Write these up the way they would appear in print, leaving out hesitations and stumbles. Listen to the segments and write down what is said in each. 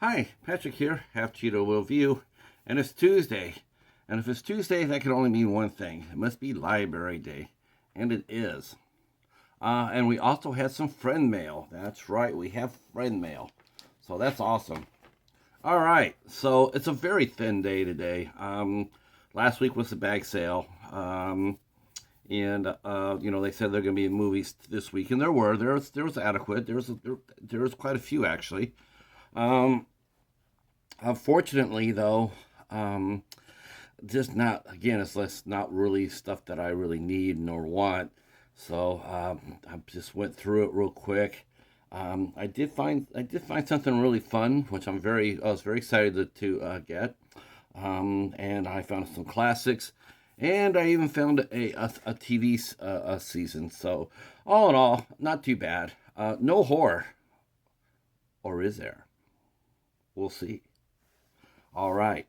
Hi, Patrick here, Half Cheeto Will View, and it's Tuesday. And if it's Tuesday, that can only mean one thing. It must be Library Day. And it is. And we also had some friend mail. That's right, we have friend mail. So that's awesome. All right, so it's a very thin day today. Last week was the bag sale. And they said there are going to be movies this week, and there was adequate. There was quite a few actually. Um, Unfortunately, though, um, just not again. It's less not really stuff that I really need nor want. So I just went through it real quick. I did find something really fun, which I was very excited to get. And I found some classics, and I even found a TV season. So all in all, not too bad. No horror, or is there? We'll see. All right.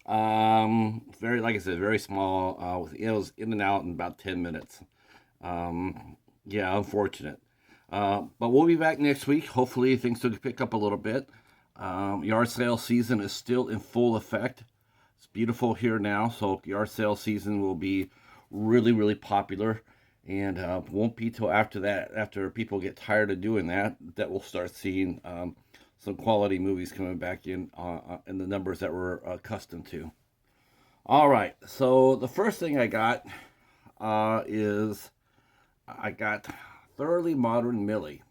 Very, like I said, very small. It was in and out in about 10 minutes. Yeah, unfortunate. But we'll be back next week. Hopefully, things will pick up a little bit. Yard sale season is still in full effect. It's beautiful here now, so yard sale season will be really, really popular. And won't be till after that, after people get tired of doing that, that we'll start seeing some quality movies coming back in the numbers that we're accustomed to. All right, so the first thing I got is I got Thoroughly Modern Millie.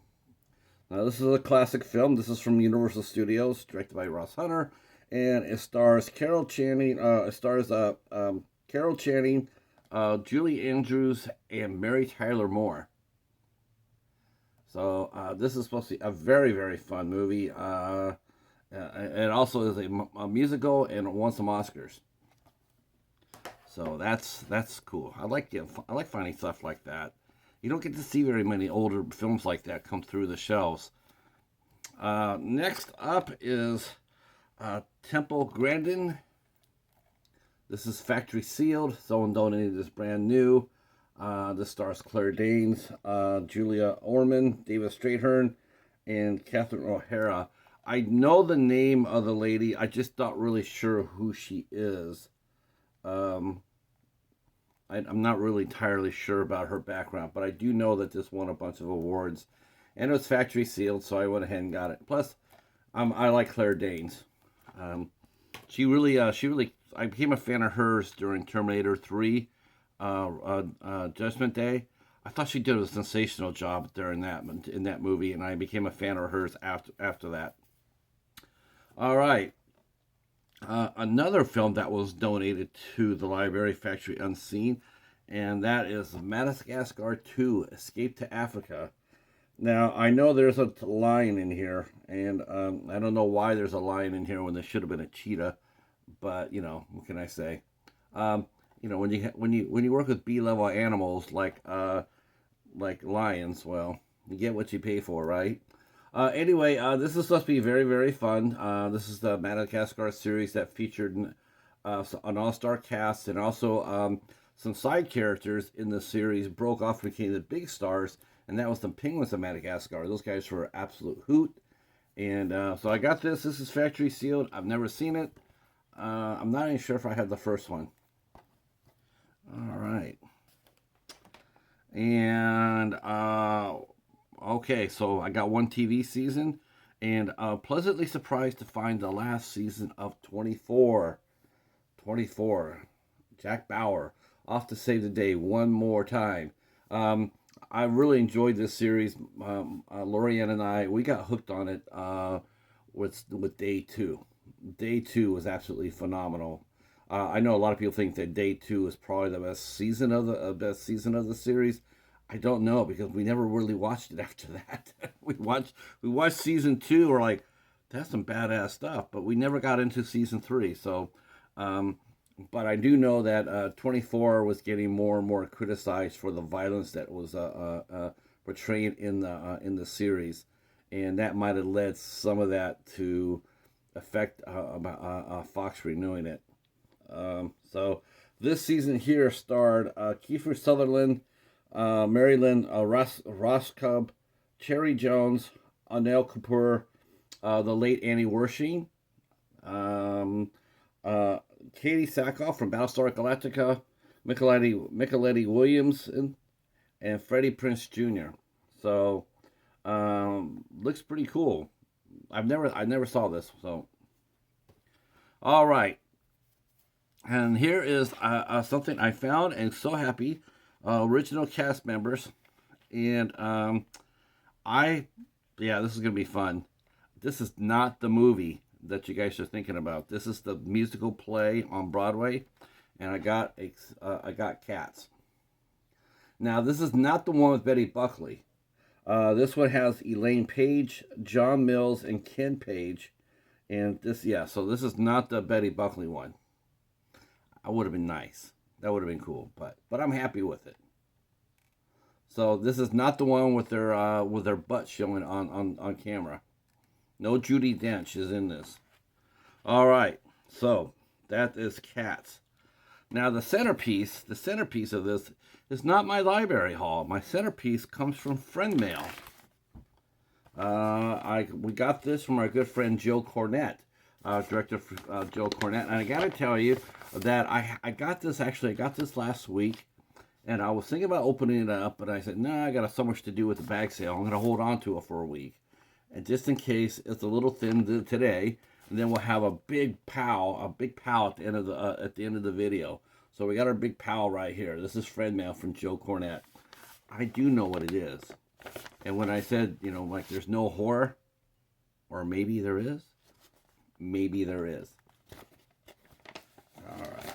Now, this is a classic film. This is from Universal Studios, directed by Ross Hunter, and it stars Carol Channing. Carol Channing, Julie Andrews, and Mary Tyler Moore. So this is supposed to be a very, very fun movie. It also is a musical and won some Oscars. So that's cool. I like finding stuff like that. You don't get to see very many older films like that come through the shelves. Next up is Temple Grandin. This is factory sealed. Someone donated this brand new. This stars Claire Danes, Julia Ormond, David Strathairn, and Catherine O'Hara. I know the name of the lady. I just not really sure who she is. Um, I'm not really entirely sure about her background, but I do know that this won a bunch of awards, and it was factory sealed, so I went ahead and got it. Plus, I like Claire Danes. Um, I became a fan of hers during Terminator 3, Judgment Day. I thought she did a sensational job during that movie, and I became a fan of hers after that. All right, another film that was donated to the Library Factory Unseen, and that is Madagascar 2: Escape to Africa. Now, I know there's a lion in here, and I don't know why there's a lion in here when there should have been a cheetah, but what can I say? Um, when you work with B-level animals like lions, well, you get what you pay for, right? Anyway, this is supposed to be very, very fun. This is the Madagascar series that featured an all-star cast, and also some side characters in the series broke off and became the big stars, and that was the Penguins of Madagascar. Those guys were absolute hoot. And so I got this. This is factory sealed. I've never seen it. I'm not even sure if I had the first one. All right. And okay, so I got one TV season, and pleasantly surprised to find the last season of 24. 24. Jack Bauer off to save the day one more time. Um, I really enjoyed this series. Lorianne and I, we got hooked on it with day two. Day two was absolutely phenomenal. I know a lot of people think that day two is probably the best season of the series. I don't know because we never really watched it after that. We watched season two. We're like, that's some badass stuff, but we never got into season three. So, um, but I do know that 24 was getting more and more criticized for the violence that was portrayed in the series, and that might have led some of that to affect Fox renewing it. So this season here starred Kiefer Sutherland, Marilyn Roscoe, Cherry Jones, Anil Kapoor, the late Annie Wershing, Um, uh, Katie Sackhoff from Battlestar Galactica, Micheletti Williams, and Freddie Prinze Jr. So looks pretty cool. I never saw this. So all right, and here is something I found and so happy. Original cast members, and I yeah, this is gonna be fun. This is not the movie that you guys are thinking about. This is the musical play on Broadway, and I got Cats. Now this is not the one with Betty Buckley. This one has Elaine Page, John Mills, and Ken Page, and this yeah. So this is not the Betty Buckley one. I would have been nice. That would have been cool, but I'm happy with it. So this is not the one with their butt showing on camera. No Judy Dench is in this. All right, so that is Cats. Now the centerpiece of this is not my library haul. My centerpiece comes from friend mail. We got this from our good friend Joe Cornet, director Joe Cornet, and I got to tell you that I got this last week, and I was thinking about opening it up, but I said, nah, I got so much to do with the bag sale. I'm going to hold on to it for a week. And just in case it's a little thin today, and then we'll have a big pal at the end of the video. So we got our big pal right here. This is friend mail from Joe Cornet. I do know what it is. And when I said, like there's no horror, or maybe there is, maybe there is. All right.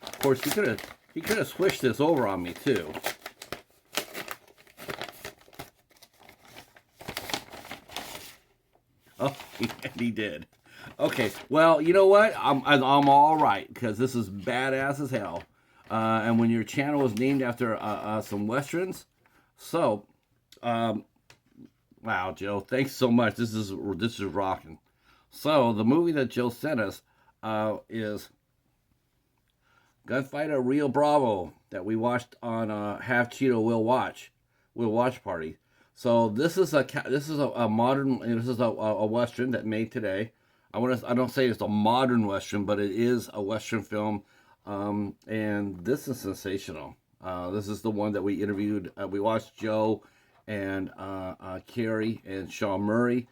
Of course, he could have switched this over on me too. Oh, he did. Okay, well, you know what? I'm all right because this is badass as hell. And when your channel was named after some westerns, so wow, Joe, thanks so much. This is rocking. So the movie that Joe sent us is Gunfighter Rio Bravo that we watched on Half Cheeto Will Watch Party. So this is a modern, this is a western that made today. I don't say it's a modern western, but it is a western film, and this is sensational. This is the one that we interviewed. We watched Joe and Carrie and Sean Murray.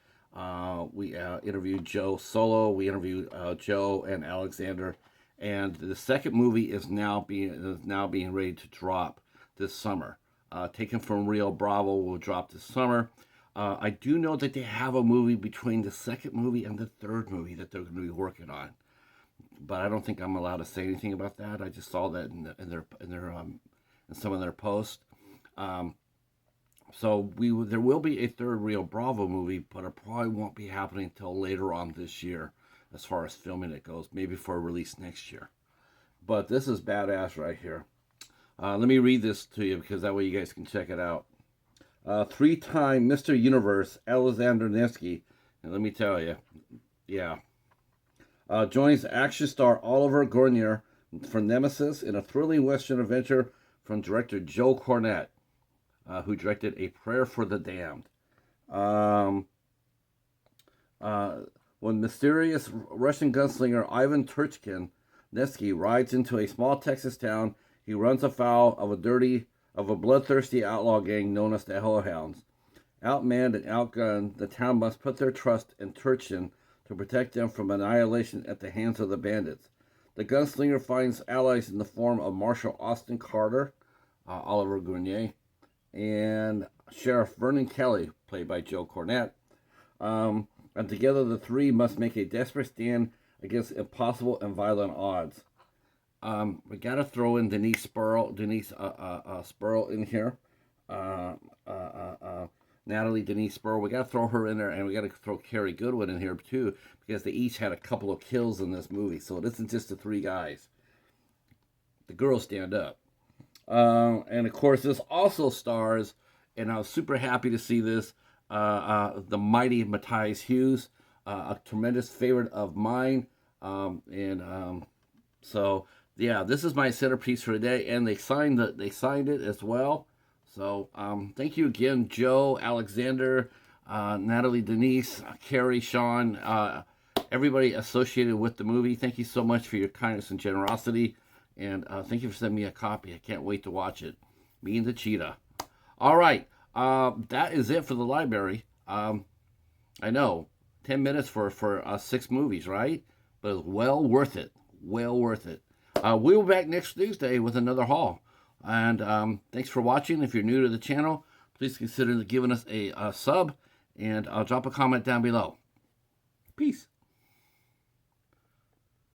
We interviewed Joe solo. We interviewed Joe and Alexander, and the second movie is now being ready to drop this summer. Taken from Rio Bravo will drop this summer. I do know that they have a movie between the second movie and the third movie that they're going to be working on, but I don't think I'm allowed to say anything about that. I just saw that in some of their posts. So there will be a third Rio Bravo movie, but it probably won't be happening until later on this year, as far as filming it goes. Maybe for a release next year. But this is badass right here. Let me read this to you because that way you guys can check it out. Three-time Mr. Universe Alexander Nevsky, and let me tell you, yeah, joins action star Oliver Gournier for Nemesis in a thrilling Western adventure from director Joe Cornet, who directed A Prayer for the Damned. When mysterious Russian gunslinger Ivan Turchkin Nevsky rides into a small Texas town, he runs afoul of a bloodthirsty outlaw gang known as the Hellhounds. Outmanned and outgunned, the town must put their trust in Turchin to protect them from annihilation at the hands of the bandits. The gunslinger finds allies in the form of Marshal Austin Carter, Oliver Gournier, and Sheriff Vernon Kelly, played by Joe Cornet. And together the three must make a desperate stand against impossible and violent odds. We gotta throw in Denise Spurl in here. Natalie Denise Spurl. We gotta throw her in there, and we gotta throw Carrie Goodwin in here too, because they each had a couple of kills in this movie. So it isn't just the three guys. The girls stand up. And of course, this also stars, and I was super happy to see this, the mighty Matthias Hughes, a tremendous favorite of mine. So yeah, this is my centerpiece for today, and they signed it as well. So thank you again, Joe, Alexander, Natalie, Denise, Carrie, Sean, everybody associated with the movie. Thank you so much for your kindness and generosity. And thank you for sending me a copy. I can't wait to watch it. Me and the cheetah. All right. That is it for the library. I know, 10 minutes for 6 movies, right? But it's well worth it. Well worth it. We'll be back next Tuesday with another haul. And thanks for watching. If you're new to the channel, please consider giving us a sub and drop a comment down below. Peace.